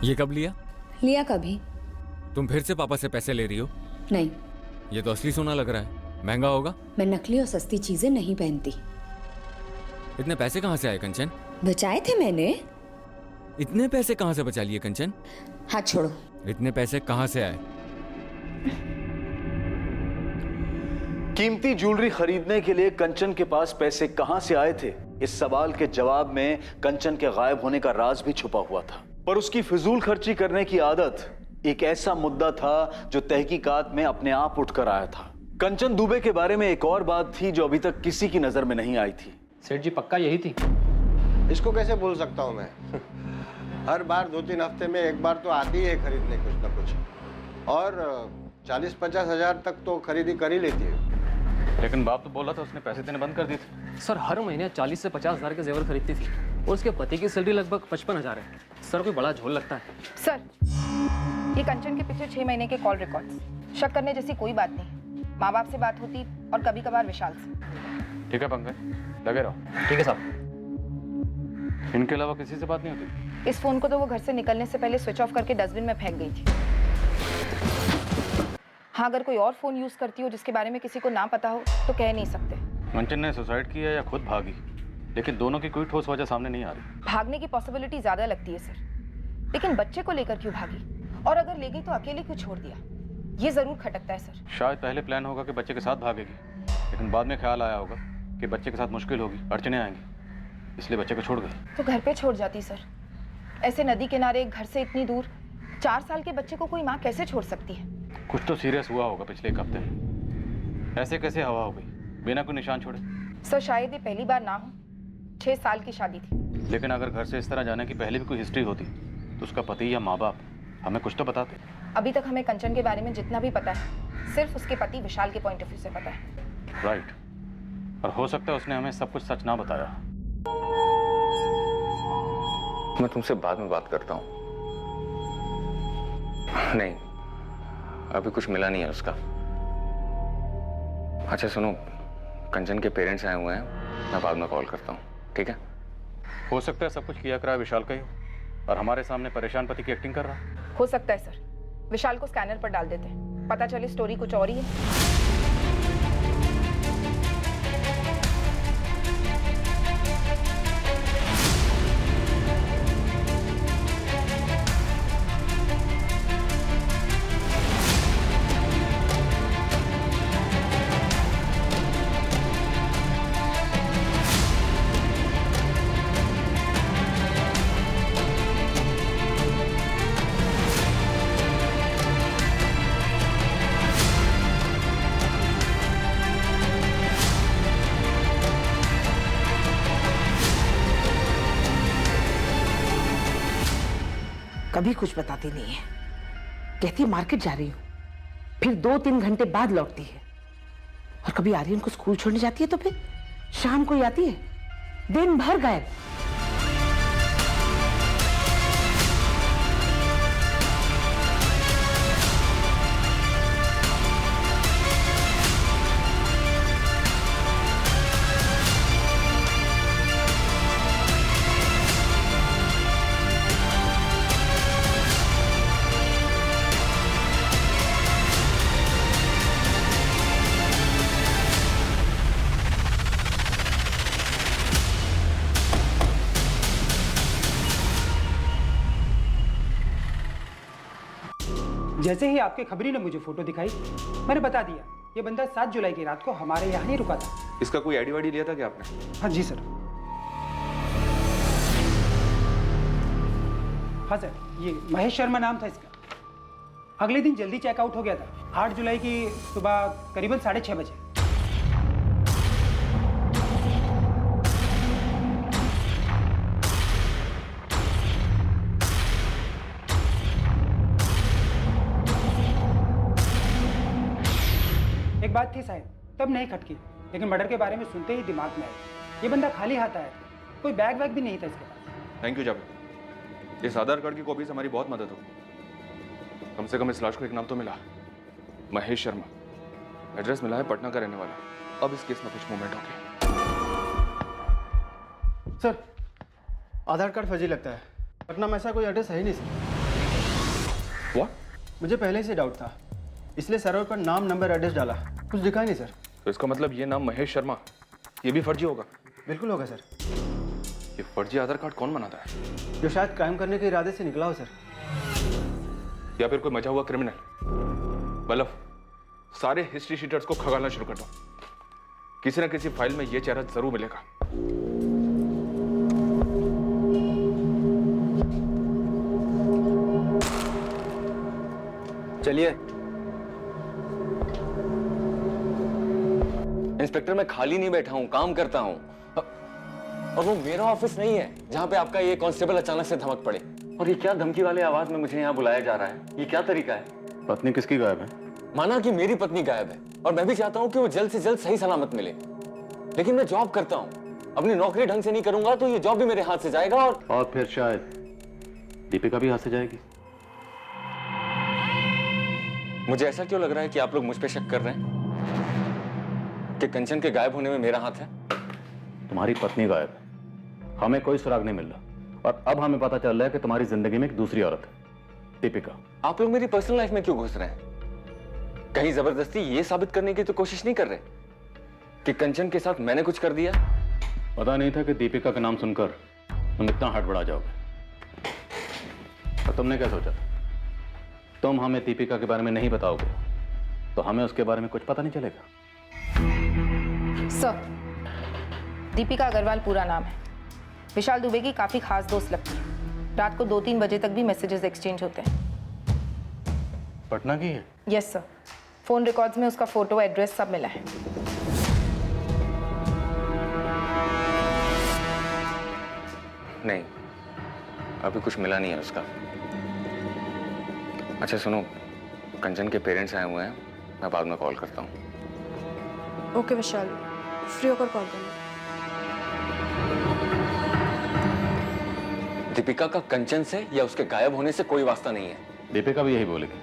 ये कब लिया? लिया कभी? तुम फिर से पापा से पैसे ले रही हो? नहीं, ये तो असली सोना लग रहा है, महंगा होगा। मैं नकली और सस्ती चीजें नहीं पहनती। इतने पैसे कहाँ से आए कंचन? बचाए थे मैंने। इतने पैसे कहाँ से बचा लिए कंचन? हाथ छोड़ो। इतने पैसे कहाँ से आए? कीमती ज्वेलरी खरीदने के लिए कंचन के पास पैसे कहां से आए थे, इस सवाल के जवाब में कंचन के गायब होने का राज भी छुपा हुआ था। पर उसकी फिजूल खर्ची करने की आदत एक ऐसा मुद्दा था जो तहकीकात में अपने आप उठकर आया था। कंचन दुबे के बारे में एक और बात थी जो अभी तक किसी की नजर में नहीं आई थी। सेठ जी पक्का यही थी? इसको कैसे बोल सकता हूँ मैं? हर बार 2-3 हफ्ते में एक बार तो आती है खरीदने कुछ ना कुछ, और 40-50 हज़ार तक तो खरीदी कर ही लेती है। लेकिन बाप तो बोला था उसने पैसे देने बंद कर दिए थे। सर हर महीने 40 से 50 हज़ार के जेवर खरीदती थी और उसके पति की सैलरी लगभग 55,000 है। सर कोई बड़ा झोल लगता है। सर, ये कंचन के पिछले 6 महीने के कॉल रिकॉर्ड्स। शक करने जैसी कोई बात नहीं। माँ बाप से बात होती और कभी कभार विशाल से। ठीक है पंकज, लगे रहो। ठीक है साहब। इनके अलावा किसी से बात नहीं होती? इस फोन को तो वो घर से निकलने से पहले स्विच ऑफ करके डस्टबिन में फेंक गई थी। हाँ, अगर कोई और फोन यूज करती हो जिसके बारे में किसी को ना पता हो तो कह नहीं सकते। कंचन ने सुसाइड किया या खुद भागी, लेकिन दोनों की कोई ठोस वजह सामने नहीं आ रही। भागने की पॉसिबिलिटी ज्यादा लगती है सर, लेकिन बच्चे को लेकर क्यों भागी, और अगर ले गई तो अकेले क्यों छोड़ दिया, ये जरूर खटकता है सर। शायद पहले प्लान होगा कि बच्चे के साथ भागेगी, लेकिन बाद में ख्याल आया होगा कि बच्चे के साथ मुश्किल होगी, अड़चने आएंगी, इसलिए बच्चे को छोड़ गई। तो घर पे छोड़ जाती सर। ऐसे नदी किनारे घर से इतनी दूर 4 साल के बच्चे को कोई माँ कैसे छोड़ सकती है? कुछ तो सीरियस हुआ होगा पिछले एक हफ्ते में। ऐसे कैसे हवा हो गई बिना कोई निशान छोड़े? सर शायद ये पहली बार ना हो। 6 साल की शादी थी। लेकिन अगर घर से इस तरह जाने की पहले भी कोई हिस्ट्री होती तो उसका पति या माँ बाप हमें कुछ तो बताते। अभी तक हमें कंचन के बारे में जितना भी पता है सिर्फ उसके पति विशाल के पॉइंट ऑफ व्यू से पता है। राइट, और हो सकता है उसने हमें सब कुछ सच ना बताया। मैं तुमसे बाद में बात करता हूँ। नहीं, अभी कुछ मिला नहीं है उसका। अच्छा सुनो, कंचन के पेरेंट्स आए हुए हैं, मैं बाद में कॉल करता हूँ, ठीक है? हो सकता है सब कुछ किया करा विशाल का ही हो और हमारे सामने परेशान पति की एक्टिंग कर रहा है। हो सकता है सर। विशाल को स्कैनर पर डाल देते हैं, पता चले स्टोरी कुछ और ही है। कभी कुछ बताती नहीं है, कहती है मार्केट जा रही हूं, फिर 2-3 घंटे बाद लौटती है। और कभी आर्यन को स्कूल छोड़ने जाती है तो फिर शाम को ही आती है, दिन भर गायब। जैसे ही आपके खबरी ने मुझे फोटो दिखाई, मैंने बता दिया ये बंदा 7 जुलाई की रात को हमारे यहाँ नहीं रुका था। इसका कोई आईडी वाईडी लिया था क्या आपने? हाँ जी सर। हाँ सर, ये महेश शर्मा नाम था इसका। अगले दिन जल्दी चेकआउट हो गया था, 8 जुलाई की सुबह करीबन 6:30 बजे। एक बात थी शायद, तब नहीं खटकी, लेकिन मर्डर के बारे में सुनते ही दिमाग में आया। ये बंदा खाली हाथ आया था, कोई बैग वैग भी नहीं था इसके पास। थैंक यू जावेद, इस आधार कार्ड की कॉपी से हमारी बहुत मदद होगी। कम से कम इस लाश को एक नाम तो मिला, महेश शर्मा। एड्रेस मिला है पटना का रहने वाला। अब इस केस में कुछ मूवमेंट होगी। सर, आधार कार्ड फर्जी लगता है, पटना में ऐसा कोई एड्रेस है ही नहीं सर। व्हाट? मुझे पहले से डाउट था, इसलिए सर्वर पर नाम, नंबर, एड्रेस डाला, कुछ दिखा ही नहीं सर। तो इसका मतलब ये नाम महेश शर्मा, ये भी फर्जी होगा? बिल्कुल होगा सर। ये फर्जी आधार कार्ड कौन बनाता है? जो शायद क्राइम करने के इरादे से निकला हो सर। या फिर कोई मचा हुआ क्रिमिनल? मतलब सारे हिस्ट्री शीटर्स को खगालना शुरू कर दो, किसी ना किसी फाइल में ये चेहरा जरूर मिलेगा। चलिए इंस्पेक्टर, मैं खाली नहीं बैठा हूं, काम करता हूं। और वो मेरा ऑफिस नहीं है जहां पे आपका ये कांस्टेबल अचानक से धमक पड़े। और ये क्या धमकी वाले आवाज में मुझे यहाँ बुलाया जा रहा है? ये क्या तरीका है? पत्नी किसकी गायब है? माना कि मेरी पत्नी गायब है और मैं भी चाहता हूं कि वो जल्द से जल्द सही सलामत मिले, लेकिन मैं जॉब करता हूं, अपनी नौकरी ढंग से नहीं करूंगा तो ये जॉब भी मेरे हाथ से जाएगा। और फिर शायद दीपिका भी हाथ से जाएगी। मुझे ऐसा क्यों लग रहा है कि आप लोग मुझ पे शक कर रहे हैं कि कंचन के गायब होने में मेरा हाथ है? तुम्हारी पत्नी गायब है, हमें कोई सुराग नहीं मिल रहा, और अब हमें पता चल रहा है कि तुम्हारी जिंदगी में एक दूसरी औरत है, दीपिका। आप लोग मेरी पर्सनल लाइफ में क्यों घुस रहे हैं? कहीं जबरदस्ती ये साबित करने की तो कोशिश नहीं कर रहे कि कंचन के साथ मैंने कुछ कर दिया? पता नहीं था कि दीपिका का नाम सुनकर तुम इतना हड़बड़ा जाओगे। और तुमने क्या सोचा था? तुम हमें दीपिका के बारे में नहीं बताओगे तो हमें उसके बारे में कुछ पता नहीं चलेगा। सर, दीपिका अग्रवाल पूरा नाम है। विशाल दुबे की काफी खास दोस्त लगती है। रात को 2-3 बजे तक भी मैसेजेस एक्सचेंज होते हैं। पटना की है? यस सर, फोन रिकॉर्ड्स में उसका फोटो, एड्रेस सब मिला है। नहीं, अभी कुछ मिला नहीं है उसका। अच्छा सुनो, कंचन के पेरेंट्स आए हुए हैं, मैं बाद में कॉल करता हूँ। ओके विशाल, फ्री होकर कॉल करना। दीपिका का कंचन से या उसके गायब होने से कोई वास्ता नहीं है। दीपिका भी यही बोलेगी।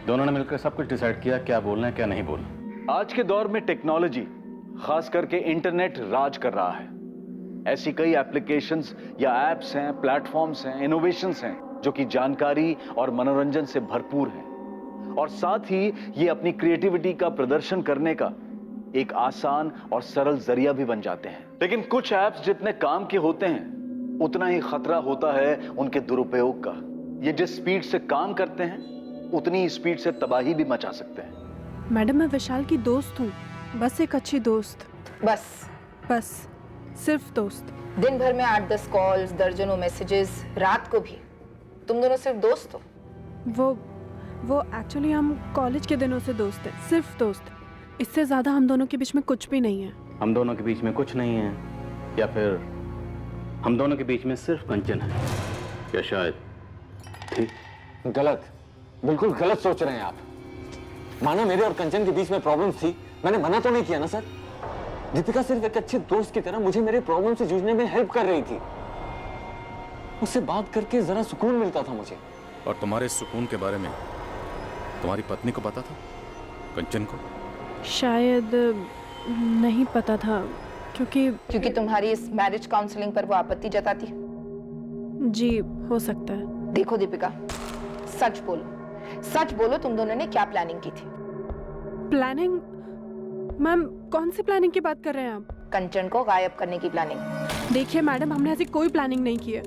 दोनों ने मिलकर सब कुछ डिसाइड किया, क्या बोलना है क्या नहीं बोलना। आज के दौर में टेक्नोलॉजी, खास करके इंटरनेट राज कर रहा है। ऐसी कई एप्लीकेशंस या एप्स हैं, प्लेटफॉर्म्स हैं, इनोवेशंस हैं जो कि जानकारी और मनोरंजन से भरपूर हैं, और साथ ही ये अपनी क्रिएटिविटी का प्रदर्शन करने का एक आसान और सरल जरिया भी बन जाते हैं। लेकिन कुछ ऐप्स जितने काम के होते हैं उतना ही खतरा होता है उनके दुरुपयोग का। ये जिस स्पीड से काम करते हैं उतनी ही स्पीड से तबाही भी मचा सकते हैं। मैडम, मैं विशाल की दोस्त हूँ, बस एक अच्छी दोस्त। बस सिर्फ दोस्त। दिन भर में 8-10 कॉल्स, दर्जनों मैसेजेस, रात को भी। तुम दोनों सिर्फ दोस्त हो? वो एक्चुअली हम कॉलेज के दिनों से दोस्त हैं, सिर्फ दोस्त। इससे ज्यादा हम दोनों के बीच में कुछ भी नहीं है। हम दोनों के बीच में कुछ नहीं है, या फिर हम दोनों के बीच में सिर्फ कंचन है, या शायद ठीक? गलत, बिल्कुल गलत सोच रहे हैं आप। माना मेरे और कंचन के बीच में प्रॉब्लम थी, मैंने मना तो नहीं किया ना सर। दीपिका सिर्फ एक अच्छे दोस्त की तरह मुझे मेरे प्रॉब्लम से जूझने में हेल्प कर रही थी। उससे बात करके जरा सुकून मिलता था मुझे। और तुम्हारे सुकून के बारे में तुम्हारी पत्नी को पता था? कंचन को? शायद नहीं पता था, क्योंकि तुम्हारी इस मैरिज काउंसलिंग पर वो आपत्ति जताती। जी हो सकता है। देखो दीपिका, सच बोलो तुम दोनों ने क्या प्लानिंग की थी? प्लानिंग? मैम, कौन सी प्लानिंग की बात कर रहे हैं आप? कंचन को गायब करने की प्लानिंग। देखिए मैडम, हमने ऐसी कोई प्लानिंग नहीं की है।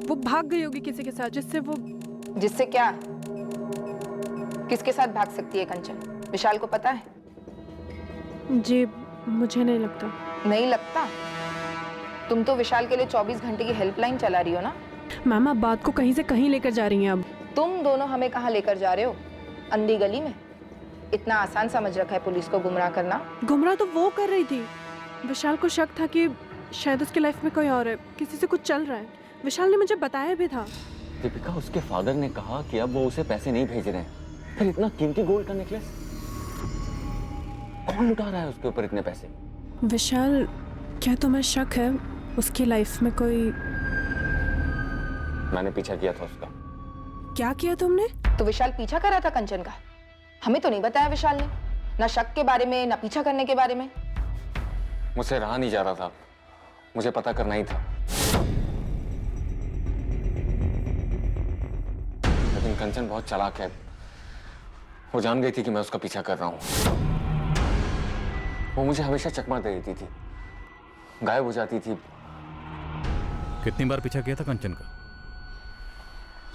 वो भाग गई होगी किसी के साथ, जिससे क्या? किसके साथ भाग सकती है कंचन? विशाल को पता है? जी मुझे नहीं लगता। नहीं लगता? तुम तो विशाल के लिए 24 घंटे की हेल्पलाइन चला रही हो ना? मैम, आप बात को कहीं से कहीं लेकर जा रही हैं। अब तुम दोनों हमें कहाँ लेकर जा रहे हो? अंधी गली में? इतना आसान समझ रखा है पुलिस को गुमराह करना? गुमराह तो वो कर रही थी। विशाल को शक था कि शायद उसके लाइफ में कोई और है, किसी से कुछ चल रहा है। विशाल ने मुझे बताया भी था। दीपिका, उसके फादर ने कहा कि अब वो उसे पैसे नहीं भेज रहे हैं। फिर इतना कीमती गोल्ड का नेकलेस कौन लुटा रहा है उसके ऊपर इतने पैसे? विशाल, क्या तुम्हें शक है उसकी लाइफ में कोई? मैंने पीछा किया था उसका। क्या किया तुमने? तो विशाल पीछा कर रहा था कंचन का? हमें तो नहीं बताया विशाल ने, ना शक के बारे में ना पीछा करने के बारे में। मुझसे रहा नहीं जा रहा था, मुझे पता करना ही था। लेकिन कंचन बहुत चालाक है। वो जान गई थी कि मैं उसका पीछा कर रहा हूँ। वो मुझे हमेशा चकमा दे देती थी, गायब हो जाती थी। कितनी बार पीछा किया था कंचन का?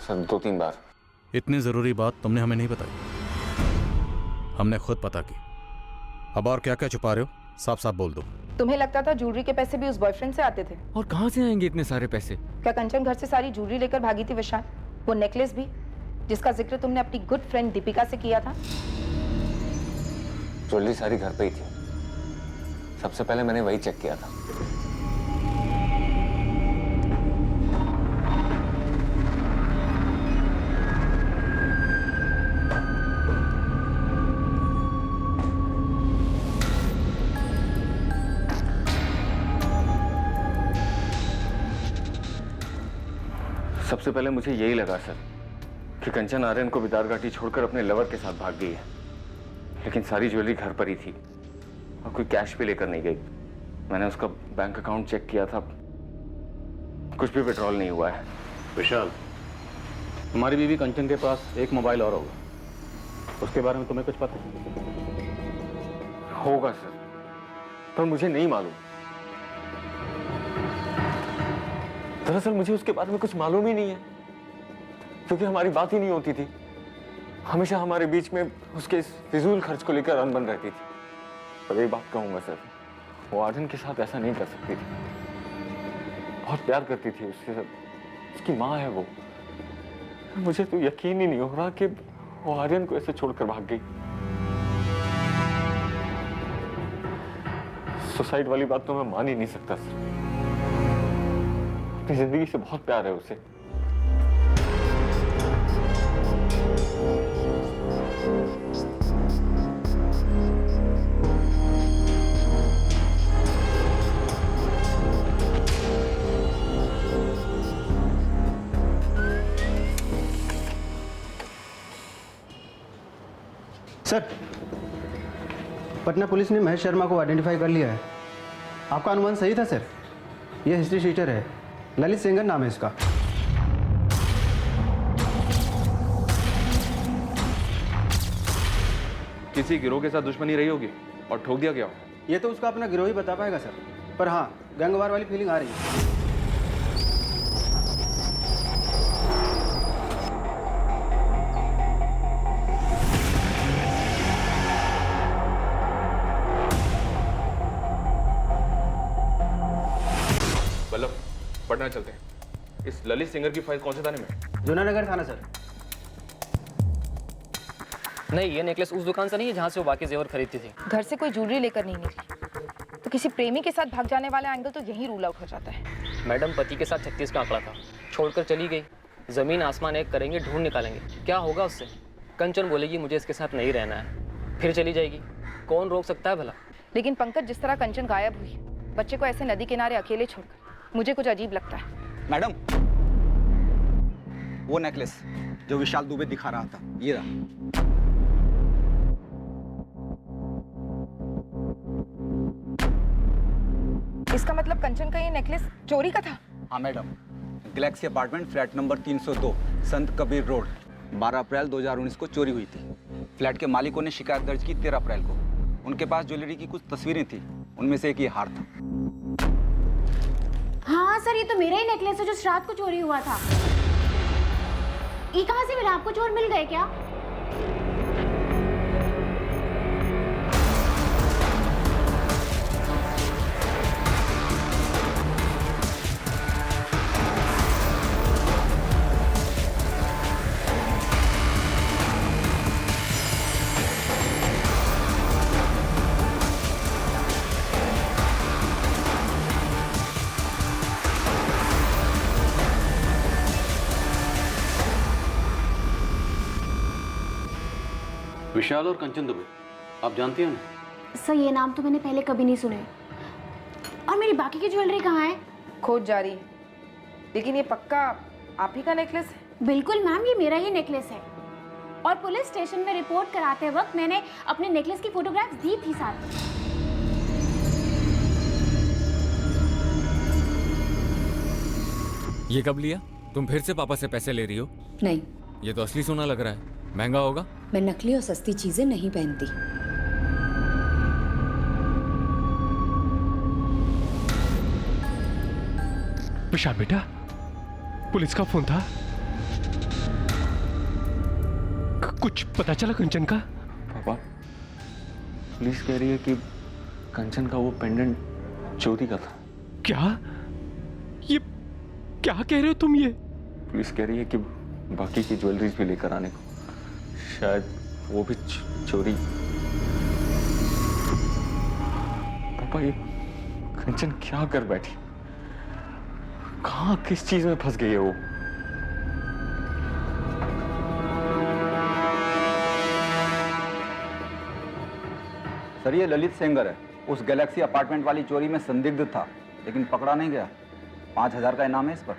सर 2-3 बार। इतनी जरूरी बात तुमने हमें नहीं बताई, हमने खुद पता की। अब और क्या क्या छुपा रहे हो, साफ साफ बोल दो। तुम्हें लगता था ज्वेलरी के पैसे भी उस बॉयफ्रेंड से आते थे? और कहाँ से आएंगे इतने सारे पैसे? क्या कंचन घर से सारी ज्वेलरी लेकर भागी थी विशाल? वो नेकलेस भी, जिसका जिक्र तुमने अपनी गुड फ्रेंड दीपिका से किया था? ज्वेलरी सारी घर पे ही थी। सबसे पहले मैंने वही चेक किया था। सबसे पहले मुझे यही लगा सर कि कंचन आर्यन को बिदारघाटी छोड़कर अपने लवर के साथ भाग गई है, लेकिन सारी ज्वेलरी घर पर ही थी और कोई कैश भी लेकर नहीं गई। मैंने उसका बैंक अकाउंट चेक किया था, कुछ भी विड्रॉल नहीं हुआ है। विशाल, तुम्हारी बीवी कंचन के पास एक मोबाइल और होगा, उसके बारे में तुम्हें कुछ पता होगा सर, पर मुझे नहीं मालूम। दरअसल मुझे उसके बारे में कुछ मालूम ही नहीं है, क्योंकि हमारी बात ही नहीं होती थी। हमेशा हमारे बीच में उसके इस फिजूल खर्च को लेकर अनबन रहती थी। पर एक बात कहूंगा सर, वो आर्यन के साथ ऐसा नहीं कर सकती थी। बहुत प्यार करती थी उससे, सर उसकी माँ है वो। मुझे तो यकीन ही नहीं हो रहा कि वो आर्यन को ऐसे छोड़कर भाग गई। सुसाइड वाली बात तो मैं मान ही नहीं सकता सर। अपनी जिंदगी से बहुत प्यार है उसे। सर, पटना पुलिस ने महेश शर्मा को आइडेंटिफाई कर लिया है। आपका अनुमान सही था सर, ये हिस्ट्री शीटर है, ललित सेंगर नाम है इसका। किसी गिरोह के साथ दुश्मनी रही होगी और ठोक दिया गया। ये तो उसका अपना गिरोह ही बता पाएगा सर, पर हाँ गैंगवार वाली फीलिंग आ रही है। पटना चलते हैं। इस ललित सिंगर की फाइल कौन से थाने में? जूनानगर थाना सर। नहीं, ये नेकलेस उस दुकान से नहीं है जहाँ से वो बाकी जेवर खरीदती थी। घर से कोई ज्वेलरी लेकर नहीं निकली तो किसी प्रेमी के साथ भाग जाने वाला एंगल तो यही रूल आउट हो जाता है। मैडम, पति के साथ 36 का आंकड़ा था, छोड़कर चली गई। जमीन आसमान एक करेंगे, ढूंढ निकालेंगे, क्या होगा उससे? कंचन बोलेगी मुझे इसके साथ नहीं रहना है, फिर चली जाएगी। कौन रोक सकता है भला? लेकिन पंकज, जिस तरह कंचन गायब हुई, बच्चे को ऐसे नदी किनारे अकेले छोड़कर, मुझे कुछ अजीब लगता है। मैडम, वो नेकलेस जो विशाल दुबे दिखा रहा था, ये रहा। इसका मतलब कंचन का ये नेकलेस चोरी का था? हाँ madam, Galaxy apartment flat number 302 संत कबीर रोड 12 अप्रैल 2019 को चोरी हुई थी। फ्लैट के मालिकों ने शिकायत दर्ज की 13 अप्रैल को। उनके पास ज्वेलरी की कुछ तस्वीरें थी, उनमें से एक ये हार था। हाँ सर, ये तो मेरा ही नेकलेस है जो रात को चोरी हुआ था। ये कहाँ से मिला आपको? चोर मिल गए क्या? विशाल और कंचन दुबे, आप जानती हैं ना? सर, ये नाम तो मैंने पहले कभी नहीं सुने। और मेरी बाकी की ज्वेलरी कहाँ है? खोज जारी। लेकिन ये पक्का आप ही का नेकलेस है? बिल्कुल मैम, ये मेरा ही नेकलेस है। और पुलिस स्टेशन में रिपोर्ट कराते वक्त मैंने अपने नेकलेस की फोटोग्राफ्स दी थी साथ में। ये कब लिया? तुम फिर से पापा से पैसे ले रही हो? नहीं, ये तो असली सोना लग रहा है, महंगा होगा। मैं नकली और सस्ती चीजें नहीं पहनती। विशाल बेटा, पुलिस का फोन था, कुछ पता चला कंचन का? पापा, पुलिस कह रही है कि कंचन का वो पेंडेंट चोरी का था। क्या? ये क्या कह रहे हो तुम? ये पुलिस कह रही है कि बाकी की ज्वेलरीज भी लेकर आने को, शायद वो भी चोरी। पापा, ये कंचन क्या कर बैठी? कहाँ किस चीज में फंस गई है वो? सर, ये ललित सेंगर है। उस गैलेक्सी अपार्टमेंट वाली चोरी में संदिग्ध था, लेकिन पकड़ा नहीं गया। 5,000 का इनाम है इस पर।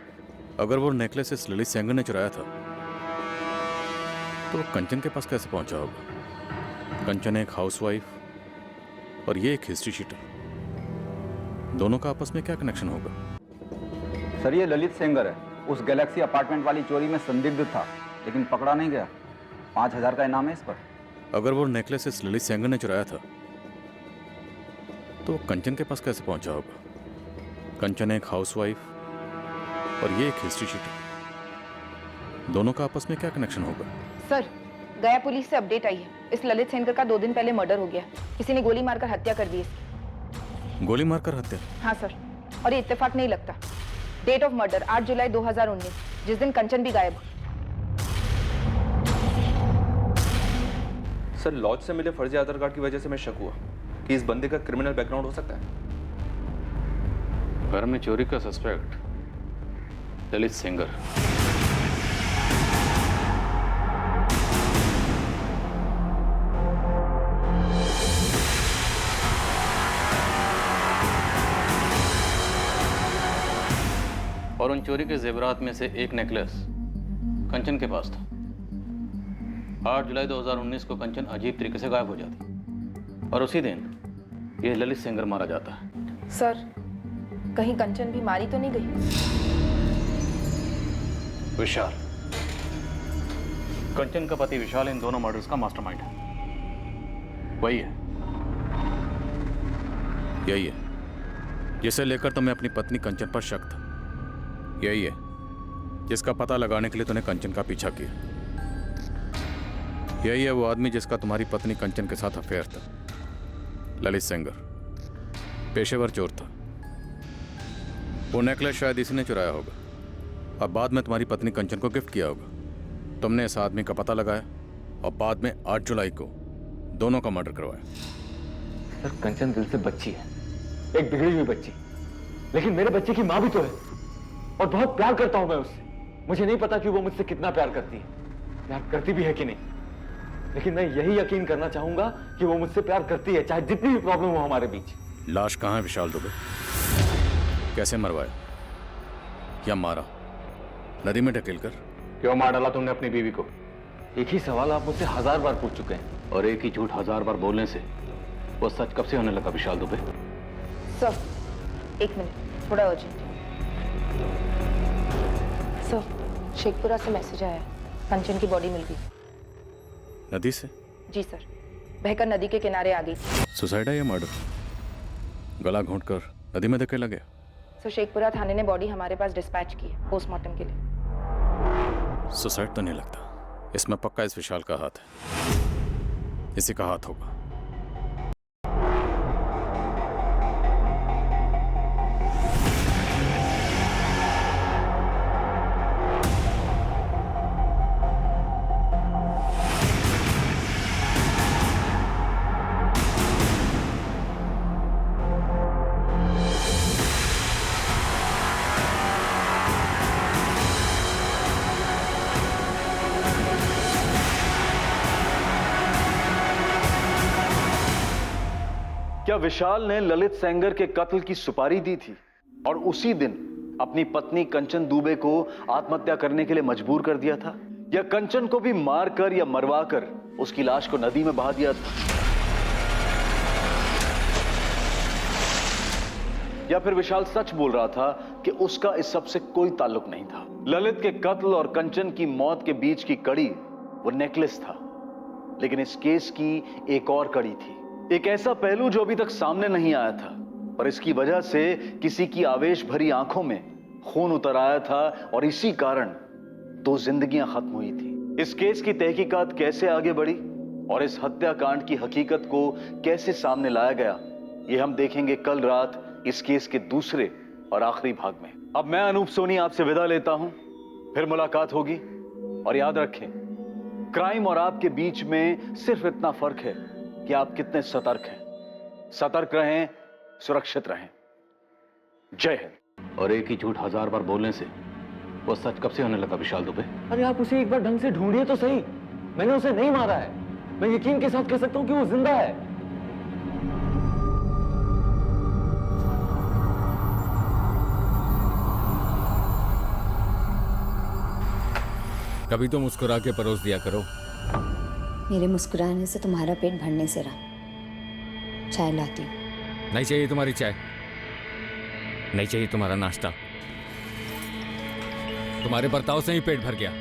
अगर वो नेकलेस इस ललित सेंगर ने चुराया था तो वो कंचन के पास कैसे पहुंचा होगा? कंचन एक हाउसवाइफ और ये एक हिस्ट्री शीटर, दोनों का आपस में क्या कनेक्शन होगा? सर, ये ललित सेंगर है। उस गैलेक्सी अपार्टमेंट वाली चोरी में संदिग्ध था, लेकिन पकड़ा नहीं गया। 5,000 का इनाम है इस पर। अगर वो नेकलेस इस ललित सेंगर ने चुराया था तो वो कंचन के पास कैसे पहुंचा होगा? कंचन एक हाउसवाइफ और ये एक हिस्ट्री शीटर, दोनों का आपस में क्या कनेक्शन होगा? सर, गया पुलिस से अपडेट आई है। इस ललित सेंगर का 2 दिन पहले मर्डर हो गया। किसी ने गोली मारकर हत्या कर दी इसकी। गोली मारकर हत्या? हाँ सर, और ये इत्तेफाक नहीं लगता। डेट ऑफ मर्डर 8 जुलाई 2019, जिस दिन कंचन भी गायब। सर, लॉज से मिले फर्जी आधार कार्ड की वजह से मैं शक हुआ कि इस बंदे का क्रिमिनल बैकग्राउंड हो सकता है। घर में चोरी का सस्पेक्ट ललित सेंगर। और उन चोरी के जेवरात में से एक नेकलेस कंचन के पास था। 8 जुलाई 2019 को कंचन अजीब तरीके से गायब हो जाती और उसी दिन यह ललित सेंगर मारा जाता है। सर, कहीं कंचन भी मारी तो नहीं गई? विशाल, कंचन का पति विशाल इन दोनों मर्डर्स का मास्टरमाइंड है। वही है, यही है जिसे लेकर तुम्हें अपनी पत्नी कंचन पर शक था। यही है जिसका पता लगाने के लिए तूने कंचन का पीछा किया। यही है वो आदमी जिसका तुम्हारी पत्नी कंचन के साथ अफेयर था। ललित सेंगर पेशेवर चोर था। वो नेकलेस शायद इसी ने चुराया होगा और बाद में तुम्हारी पत्नी कंचन को गिफ्ट किया होगा। तुमने इस आदमी का पता लगाया और बाद में 8 जुलाई को दोनों का मर्डर करवाया। सर, कंचन दिल से बच्ची है, एक बिगड़ी हुई बच्ची, लेकिन मेरे बच्चे की माँ भी तो है और बहुत प्यार करता हूं मैं उससे। मुझे नहीं पता कि वो मुझसे कितना प्यार करती है, प्यार करती भी है कि नहीं, लेकिन मैं यही यकीन करना चाहूंगा कि वो मुझसे प्यार करती है, चाहे जितनी भी प्रॉब्लम हो हमारे बीच। लाश कहाँ है विशाल दुबे? कैसे मरवाया या मारा? नदी में ढकेल कर? क्यों मार डाला तुमने अपनी बीवी को? एक ही सवाल आप मुझसे 1000 बार पूछ चुके हैं और एक ही झूठ 1000 बार बोलने से वो सच कब से होने लगा विशाल दुबे? सर, 1 मिनट, थोड़ा अर्जेंट। सर, शेखपुरा से मैसेज आया, कंचन की बॉडी मिल गई। नदी से? जी सर, बहकर नदी के किनारे आ गई। सुसाइड है या मर्डर? गला घोंटकर नदी में धकेला गया? सर, शेखपुरा थाने ने बॉडी हमारे पास डिस्पैच की है पोस्टमार्टम के लिए। सुसाइड तो नहीं लगता, इसमें पक्का इस विशाल का हाथ है। इसी का हाथ होगा। क्या विशाल ने ललित सेंगर के कत्ल की सुपारी दी थी और उसी दिन अपनी पत्नी कंचन दुबे को आत्महत्या करने के लिए मजबूर कर दिया था, या कंचन को भी मारकर या मरवाकर उसकी लाश को नदी में बहा दिया था? या फिर विशाल सच बोल रहा था कि उसका इस सब से कोई ताल्लुक नहीं था। ललित के कत्ल और कंचन की मौत के बीच की कड़ी वो नेकलेस था, लेकिन इस केस की एक और कड़ी थी, एक ऐसा पहलू जो अभी तक सामने नहीं आया था, पर इसकी वजह से किसी की आवेश भरी आंखों में खून उतर आया था और इसी कारण 2 जिंदगियां खत्म हुई थी। इस केस की तहकीकात कैसे आगे बढ़ी और इस हत्याकांड की हकीकत को कैसे सामने लाया गया, ये हम देखेंगे कल रात इस केस के दूसरे और आखिरी भाग में। अब मैं अनूप सोनी आपसे विदा लेता हूं, फिर मुलाकात होगी। और याद रखें, क्राइम और आपके बीच में सिर्फ इतना फर्क है कि आप कितने सतर्क हैं। सतर्क रहें, सुरक्षित रहें। जय हिंद। और एक ही झूठ 1000 बार बोलने से वो सच कब से होने लगा विशाल दुबे? अरे आप उसे एक बार ढंग से ढूंढिए तो सही। मैंने उसे नहीं मारा है। मैं यकीन के साथ कह सकता हूं कि वो जिंदा है। कभी तो मुस्कुरा के परोस दिया करो। मेरे मुस्कुराने से तुम्हारा पेट भरने से रहा। चाय लाती हूँ। नहीं चाहिए तुम्हारी चाय, नहीं चाहिए तुम्हारा नाश्ता। तुम्हारे बर्ताव से ही पेट भर गया।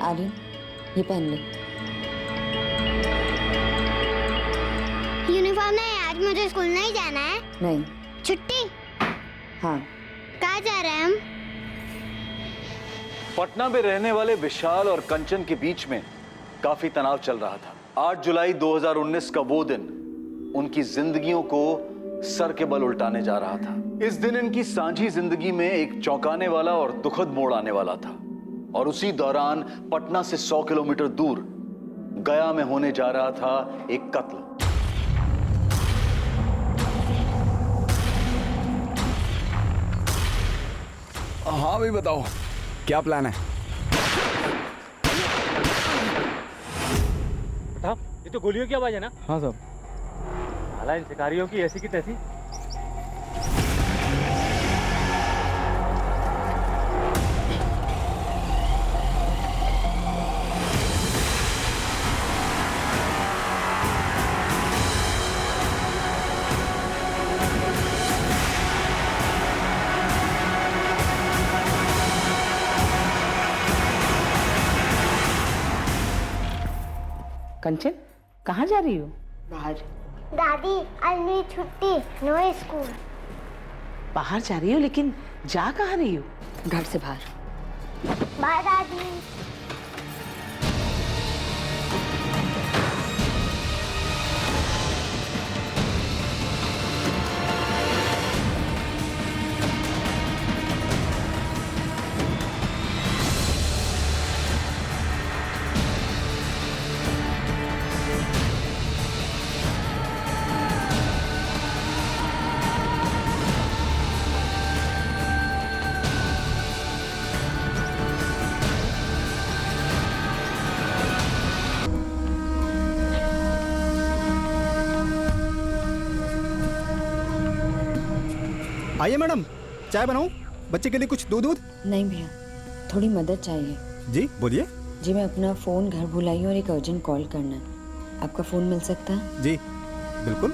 आर्यन, ये पहन ले। यूनिफॉर्म नहीं, आज मुझे स्कूल नहीं जाना है। नहीं। छुट्टी? हाँ। कहाँ जा रहे हैं हम? पटना में रहने वाले विशाल और कंचन के बीच में काफी तनाव चल रहा था। 8 जुलाई 2019 का वो दिन उनकी जिंदगियों को सर के बल उल्टाने जा रहा था। इस दिन इनकी सांझी जिंदगी में एक चौंकाने वाला और दुखद मोड़ आने वाला था, और उसी दौरान पटना से 100 किलोमीटर दूर गया में होने जा रहा था एक कत्ल। हाँ भाई बताओ, क्या प्लान है? साहब, ये तो गोलियों की आवाज है ना? हाँ साहब। साला इन शिकारियों की ऐसी की तैसी। कंचन, कहाँ जा रही हो? बाहर। दादी, आज मेरी छुट्टी, नो स्कूल। बाहर जा रही हो, लेकिन जा कहाँ रही हो? घर से बाहर। बाय दादी। आइए मैडम, चाय बनाऊं? बच्चे के लिए कुछ दूध? नहीं भैया, थोड़ी मदद चाहिए। जी बोलिए। जी, मैं अपना फ़ोन घर भुलाई हूँ और एक अर्जेंट कॉल करना है। आपका फ़ोन मिल सकता है? जी बिल्कुल।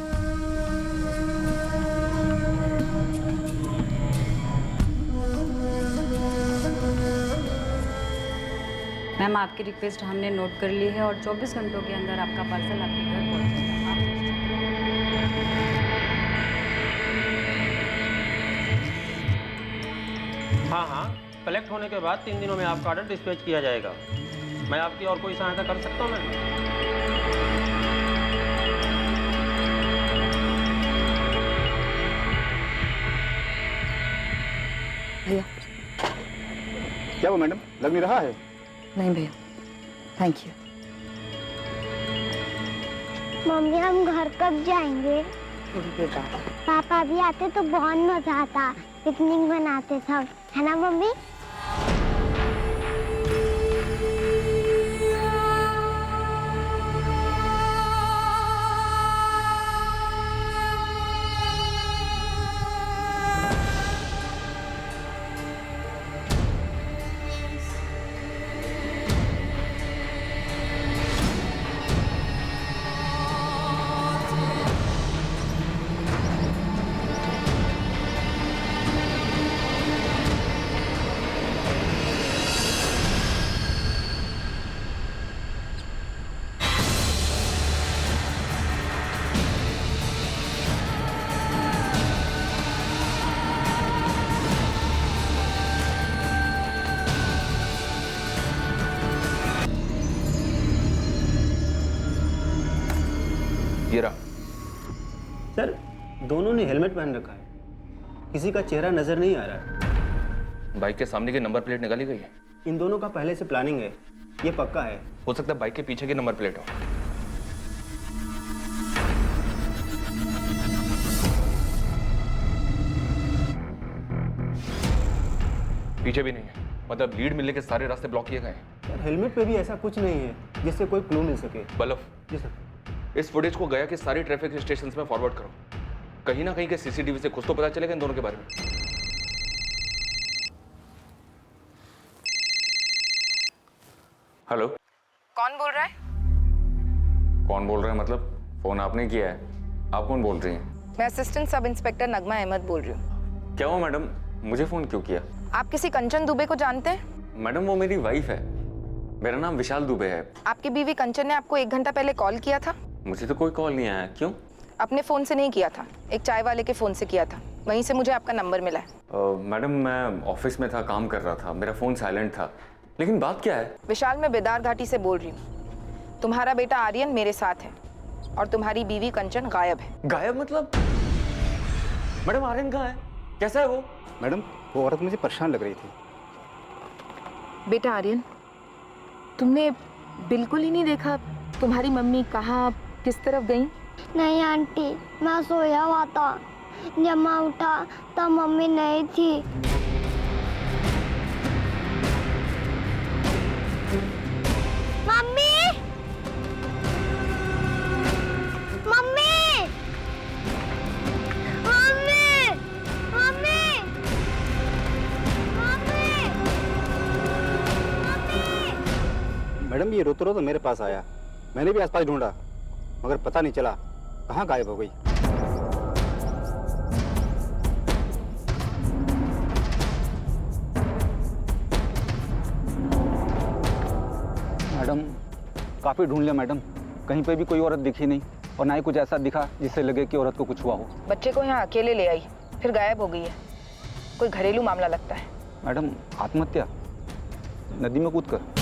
मैम, आपकी रिक्वेस्ट हमने नोट कर ली है और 24 घंटों के अंदर आपका पार्सल आपके घर पहुंचेगा। हाँ हाँ, कलेक्ट होने के बाद 3 दिनों में आपका ऑर्डर डिस्पैच किया जाएगा। मैं आपकी और कोई सहायता कर सकता हूँ मैम? भैया। क्या वो मैडम, लग नहीं रहा है? नहीं भैया, थैंक यू। मम्मी, हम घर कब जाएंगे? थोड़ी देर बाद। पापा भी आते तो बहुत मजा आता, पिकनिक मनाते सब, है ना मम्मी? दोनों ने हेलमेट पहन रखा है, किसी का चेहरा नजर नहीं आ रहा है। बाइक के सामने की नंबर प्लेट निकाली गई है। इन दोनों का पहले से प्लानिंग है, ये पक्का है। हो सकता है बाइक के पीछे की नंबर प्लेट हो। पीछे भी नहीं है, मतलब लीड मिलने के सारे रास्ते ब्लॉक किए गए हैं। यार हेलमेट पे भी ऐसा कुछ नहीं है जिससे कोई क्लू मिल सके। बलफ, जी सर। इस फुटेज को गया कि सारी ट्रैफिक स्टेशंस में फॉरवर्ड करो। कहीं ना कहीं के सीसीटीवी से कुछ तो पता चलेगा इन दोनों के बारे में। हेलो, कौन बोल रहा है? कौन बोल रहा है मतलब? फोन आपने किया है, आप कौन बोल रही हैं? मैं असिस्टेंट सब इंस्पेक्टर नगमा अहमद बोल रही हूँ। क्या हुआ मैडम, मुझे फोन क्यों किया? आप किसी कंचन दुबे को जानते हैं? मैडम वो मेरी वाइफ है, मेरा नाम विशाल दुबे है। आपकी बीवी कंचन ने आपको 1 घंटा पहले कॉल किया था? मुझे तो कोई कॉल नहीं आया। क्यों? अपने फोन से नहीं किया था, एक चाय वाले के फोन से किया था, वहीं से मुझे आपका नंबर मिला है। मैडम मैं ऑफिस में था, काम कर रहा था, मेरा फोन साइलेंट था। लेकिन बात क्या है? विशाल, मैं बेदार घाटी से बोल रही हूँ। तुम्हारा बेटा आर्यन मेरे साथ है और तुम्हारी बीवी कंचन गायब है। गायब मतलब? मैडम आर्यन कहाँ है, कैसा है वो? मैडम वो औरत मुझे परेशान लग रही थी। बेटा आर्यन, तुमने बिल्कुल ही नहीं देखा तुम्हारी मम्मी कहाँ किस तरफ गई? नहीं आंटी, मैं सोया हुआ था, जब मैं उठा तब मम्मी नहीं थी। Mummy, mummy, mummy, mummy, mummy. Madam ये रोते रोते मेरे पास आया, मैंने भी आसपास ढूंढा मगर पता नहीं चला कहाँ गायब हो गई। मैडम काफ़ी ढूंढ लिया मैडम, कहीं पे भी कोई औरत दिखी नहीं और ना ही कुछ ऐसा दिखा जिससे लगे कि औरत को कुछ हुआ हो। बच्चे को यहाँ अकेले ले आई, फिर गायब हो गई है। कोई घरेलू मामला लगता है। मैडम आत्महत्या, नदी में कूद कर।